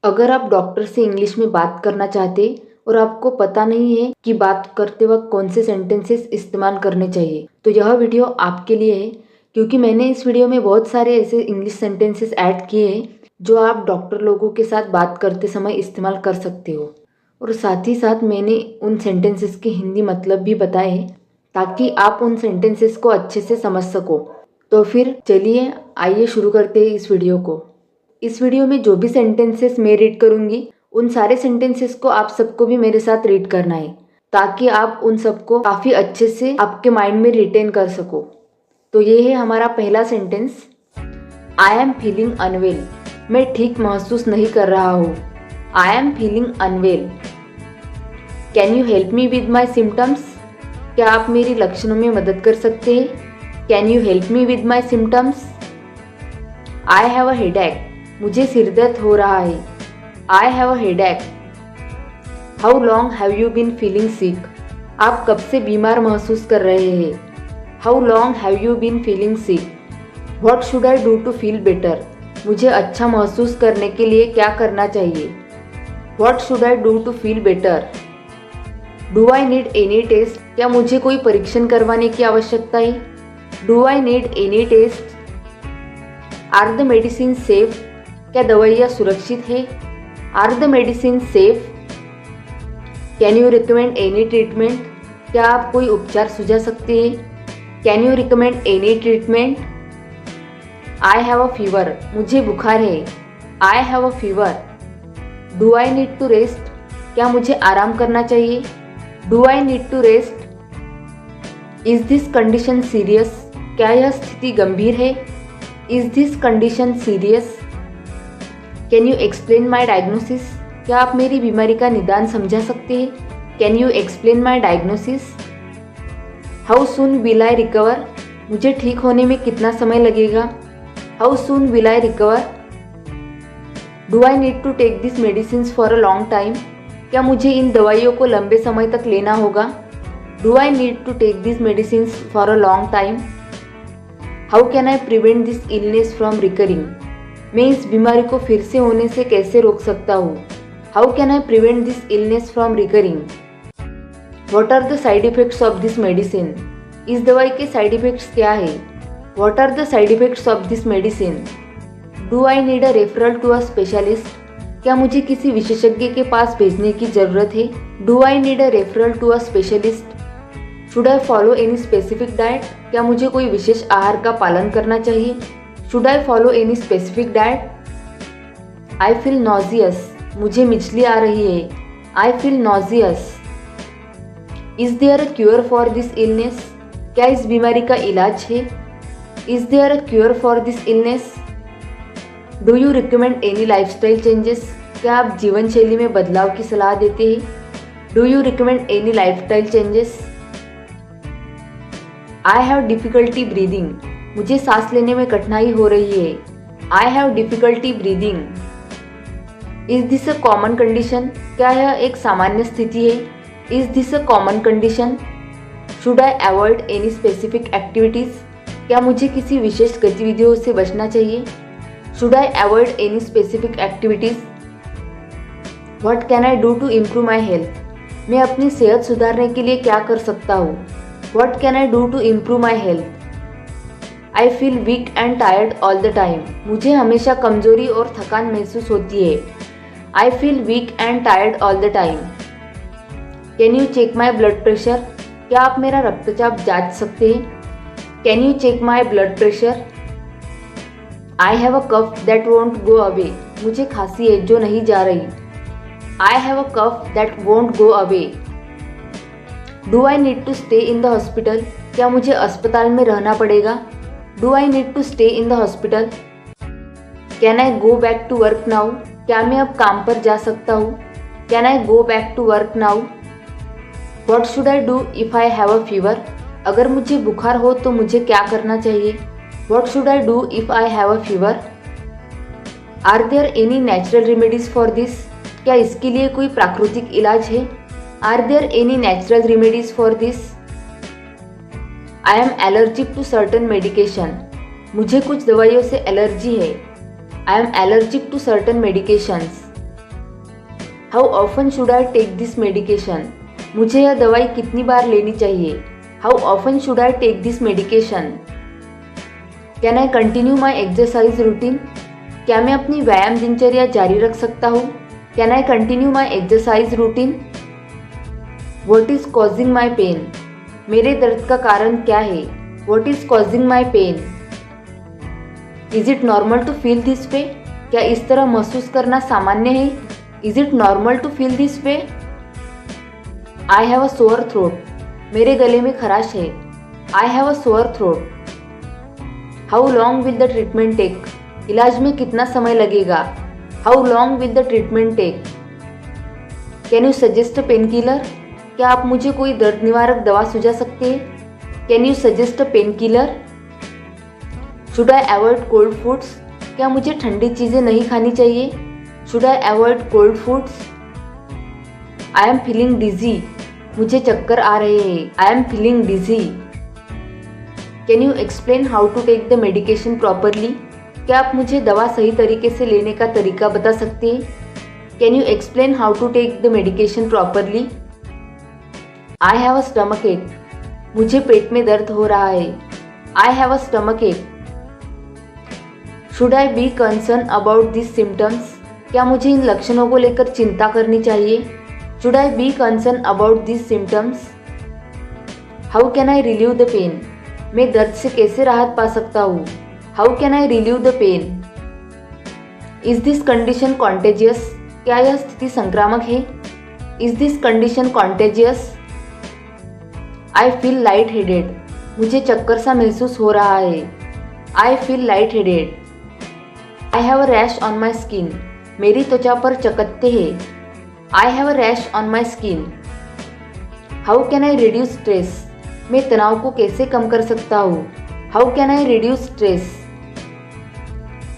अगर आप डॉक्टर से इंग्लिश में बात करना चाहते और आपको पता नहीं है कि बात करते वक्त कौन से सेंटेंसेस इस्तेमाल करने चाहिए, तो यह वीडियो आपके लिए है। क्योंकि मैंने इस वीडियो में बहुत सारे ऐसे इंग्लिश सेंटेंसेस ऐड किए हैं जो आप डॉक्टर लोगों के साथ बात करते समय इस्तेमाल कर सकते हो। और साथ ही साथ मैंने उन सेंटेंसेस के हिंदी मतलब भी बताए हैं ताकि आप उन सेंटेंसेस को अच्छे से समझ सको। तो फिर चलिए आइए शुरू करते हैं इस वीडियो को। इस वीडियो में जो भी सेंटेंसेस मैं रीड करूंगी उन सारे सेंटेंसेस को आप सबको भी मेरे साथ रीड करना है ताकि आप उन सबको काफ़ी अच्छे से आपके माइंड में रिटेन कर सको। तो ये है हमारा पहला sentence, I am feeling unwell. मैं ठीक महसूस नहीं कर रहा हूँ। I am feeling unwell. Can you help me with my symptoms. क्या आप मेरी लक्षणों में मदद कर सकते हैं। Can you help me with my symptoms. I have a headache. मुझे सिरदर्द हो रहा है। I have a headache. How long have you been feeling sick. आप कब से बीमार महसूस कर रहे हैं। How long have you been feeling sick. What should I do to feel better. मुझे अच्छा महसूस करने के लिए क्या करना चाहिए। What should I do to feel better. Do I need any test. क्या मुझे कोई परीक्षण करवाने की आवश्यकता है। Do I need any test. Are the medicine safe. क्या दवाइयाँ सुरक्षित है। Are the medicine safe. Can you recommend any treatment. क्या आप कोई उपचार सुझा सकते हैं। Can you recommend any treatment. I have a fever. मुझे बुखार है। I have a fever. Do I need to rest. क्या मुझे आराम करना चाहिए। Do I need to rest. Is this condition serious. क्या यह स्थिति गंभीर है। Is this condition serious. Can you explain my diagnosis. क्या आप मेरी बीमारी का निदान समझा सकते हैं। Can you explain my diagnosis. How soon will I recover. मुझे ठीक होने में कितना समय लगेगा। How soon will I recover. Do I need to take this medicine for a long time. क्या मुझे इन दवाइयों को लंबे समय तक लेना होगा। Do I need to take this medicine for a long time. How can I prevent this illness from recurring. मैं इस बीमारी को फिर से होने से कैसे रोक सकता हूँ। How can I prevent this illness from recurring. What are the side effects of this medicine. इस दवाई के साइड इफेक्ट्स क्या है। What are the side effects of this medicine. Do I need a referral to a specialist. क्या मुझे किसी विशेषज्ञ के पास भेजने की जरूरत है। Do I need a referral to a specialist. Should I follow any specific diet. क्या मुझे कोई विशेष आहार का पालन करना चाहिए। Should I follow any specific diet. I feel nauseous. मुझे मिचली आ रही है। I feel nauseous. Is there a cure for this illness. क्या इस बीमारी का इलाज है। Is there a cure for this illness. Do you recommend any lifestyle changes. क्या आप जीवन शैली में बदलाव की सलाह देते हैं। Do you recommend any lifestyle changes. I have difficulty breathing. मुझे सांस लेने में कठिनाई हो रही है। I have difficulty breathing. Is this a common condition. क्या यह एक सामान्य स्थिति है। Is this a common condition. Should I avoid any specific activities. क्या मुझे किसी विशेष गतिविधियों से बचना चाहिए। Should I avoid any specific activities. What can I do to improve my health. मैं अपनी सेहत सुधारने के लिए क्या कर सकता हूँ। What can I do to improve my health. I feel weak and tired all the time. मुझे हमेशा कमजोरी और थकान महसूस होती है। I feel weak and tired all the time. Can you check my blood pressure. क्या आप मेरा रक्तचाप जांच सकते हैं। Can you check my blood pressure. I have a cough that won't go away. मुझे खांसी है जो नहीं जा रही। आई have a cough that won't go away. Do I need to stay in the hospital. क्या मुझे अस्पताल में रहना पड़ेगा। Do I need to stay in the hospital. Can I go back to work now. क्या मैं अब काम पर जा सकता हूँ। Can I go back to work now. What should I do if I have a fever. अगर मुझे बुखार हो तो मुझे क्या करना चाहिए। What should I do if I have a fever. Are there any natural remedies for this. क्या इसके लिए कोई प्राकृतिक इलाज है। Are there any natural remedies for this. I am allergic to certain medication. मुझे कुछ दवाइयों से एलर्जी है। I am allergic to certain medications. How often should I take this medication? मुझे यह दवाई कितनी बार लेनी चाहिए? How often should I take this medication? Can I continue my exercise routine? क्या मैं अपनी व्यायाम दिनचर्या जारी रख सकता हूँ? Can I continue my exercise routine? What is causing my pain? मेरे दर्द का कारण क्या है? What is causing my pain? Is it normal to feel this way? क्या इस तरह महसूस करना सामान्य है? Is it normal to feel this way? I have a sore throat. मेरे गले में खराश है। I have a sore throat. How long will the treatment take? इलाज में कितना समय लगेगा? How long will the treatment take? Can you suggest a painkiller? क्या आप मुझे कोई दर्द निवारक दवा सुझा सकते हैं? Can you suggest a painkiller? Should I avoid cold foods? क्या मुझे ठंडी चीज़ें नहीं खानी चाहिए? Should I avoid cold foods? I am feeling dizzy. मुझे चक्कर आ रहे हैं। I am feeling dizzy. Can you explain how to take the medication properly? क्या आप मुझे दवा सही तरीके से लेने का तरीका बता सकते हैं? Can you explain how to take the medication properly? I have a stomach ache. मुझे पेट में दर्द हो रहा है। I have a stomach ache. Should I be concern about this symptoms? क्या मुझे इन लक्षणों को लेकर चिंता करनी चाहिए? Should I be concern about this symptoms? How can I relieve the pain? मैं दर्द से कैसे राहत पा सकता हूँ? How can I relieve the pain? Is this condition contagious? क्या यह स्थिति संक्रामक है? Is this condition contagious? I feel light headed. मुझे चक्कर सा महसूस हो रहा है। I feel light headed. I have a rash on my skin. मेरी त्वचा पर चकत्ते हैं। I have a rash on my skin. How can I reduce stress? मैं तनाव को कैसे कम कर सकता हूँ? How can I reduce stress?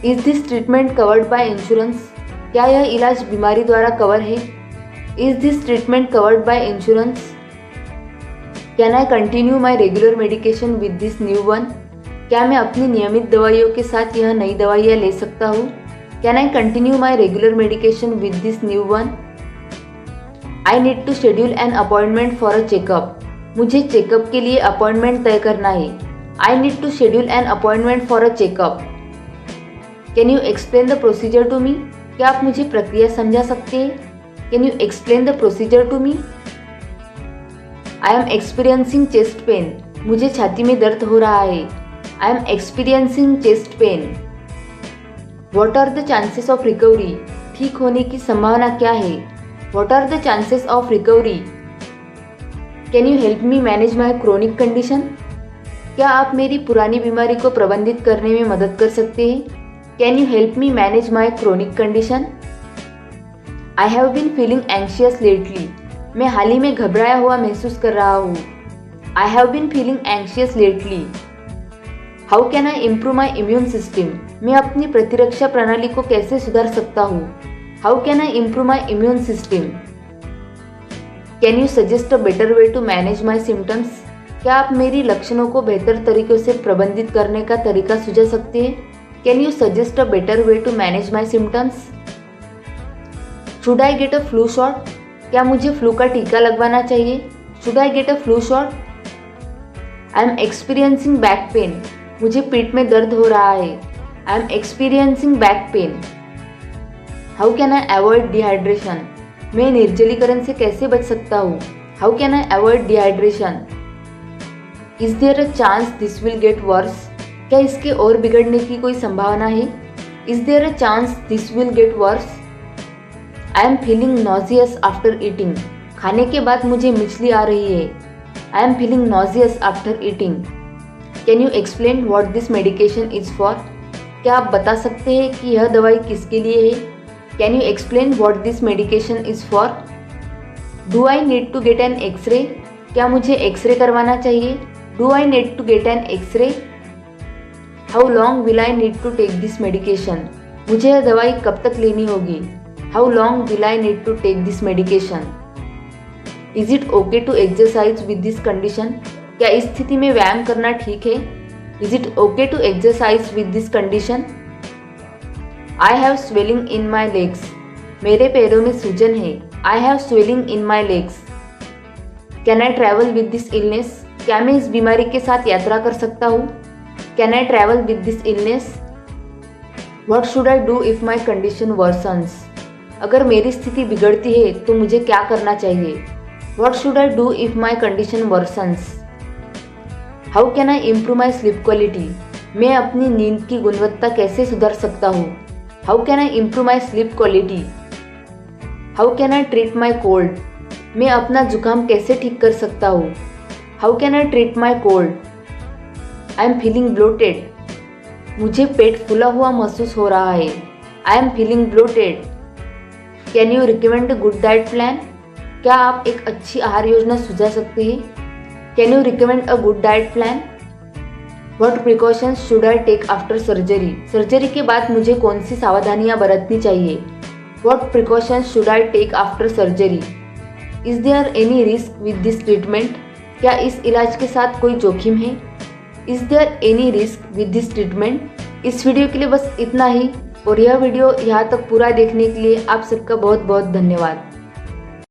Is this treatment covered by insurance? क्या यह इलाज बीमारी द्वारा कवर है? Is this treatment covered by insurance? Can I continue my regular medication with this new one? क्या मैं अपनी नियमित दवाइयों के साथ यह नई दवाइयाँ ले सकता हूँ? Can I continue my regular medication with this new one? I need to schedule an appointment for a checkup. मुझे चेकअप के लिए अपॉइंटमेंट तय करना है। I need to schedule an appointment for a checkup. Can you explain the procedure to me? क्या आप मुझे प्रक्रिया समझा सकते हैं? Can you explain the procedure to me? I am experiencing chest pain. मुझे छाती में दर्द हो रहा है। I am experiencing chest pain. What are the chances of recovery? ठीक होने की संभावना क्या है? What are the chances of recovery? Can you help me manage my chronic condition? क्या आप मेरी पुरानी बीमारी को प्रबंधित करने में मदद कर सकते हैं? Can you help me manage my chronic condition? I have been feeling anxious lately. मैं हाल ही में घबराया हुआ महसूस कर रहा हूँ। I have been feeling anxious lately. How can I improve my immune system? मैं अपनी प्रतिरक्षा प्रणाली को कैसे सुधार सकता हूँ? How can I improve my immune system? Can you suggest a better way to manage my symptoms? क्या आप मेरी लक्षणों को बेहतर तरीकों से प्रबंधित करने का तरीका सुझा सकते हैं? Can you suggest a better way to manage my symptoms? Should I get a flu shot? क्या मुझे फ्लू का टीका लगवाना चाहिए? Should I get a flu shot? I am experiencing back pain. मुझे पीठ में दर्द हो रहा है। I am experiencing back pain. How can I avoid dehydration? मैं निर्जलीकरण से कैसे बच सकता हूँ? How can I avoid dehydration? Is there a chance this will get worse? क्या इसके और बिगड़ने की कोई संभावना है? Is there a chance this will get worse? I am feeling nauseous after eating. खाने के बाद मुझे मिचली आ रही है। I am feeling nauseous after eating. Can you explain what this medication is for? क्या आप बता सकते हैं कि यह दवाई किसके लिए है? Can you explain what this medication is for? Do I need to get an X-ray? क्या मुझे एक्सरे करवाना चाहिए? Do I need to get an X-ray? How long will I need to take this medication? मुझे यह दवाई कब तक लेनी होगी? How long will I need to take this medication? Is it okay to exercise with this condition? क्या इस स्थिति में व्यायाम करना ठीक है? Is it okay to exercise with this condition? I have swelling in my legs. मेरे पैरों में सूजन है। I have swelling in my legs. Can I travel with this illness? क्या मैं इस बीमारी के साथ यात्रा कर सकता हूँ? Can I travel with this illness? What should I do if my condition versions? अगर मेरी स्थिति बिगड़ती है तो मुझे क्या करना चाहिए? What should I do if my condition versions? How can I improve my sleep quality? मैं अपनी नींद की गुणवत्ता कैसे सुधार सकता हूँ? How can I improve my sleep quality? How can I treat my cold? मैं अपना जुकाम कैसे ठीक कर सकता हूँ? How can I treat my cold? I am feeling bloated. मुझे पेट फूला हुआ महसूस हो रहा है। I am feeling bloated. Can you recommend a good diet plan? क्या आप एक अच्छी आहार योजना सुझा सकते हैं? Can you recommend a good diet plan? What precautions should I take after surgery? Surgery के बाद मुझे कौन सी सावधानियां बरतनी चाहिए? What precautions should I take after surgery? Is there any risk with this treatment? क्या इस इलाज के साथ कोई जोखिम है? Is there any risk with this treatment? इस वीडियो के लिए बस इतना ही, और यह वीडियो यहाँ तक पूरा देखने के लिए आप सबका बहुत बहुत धन्यवाद।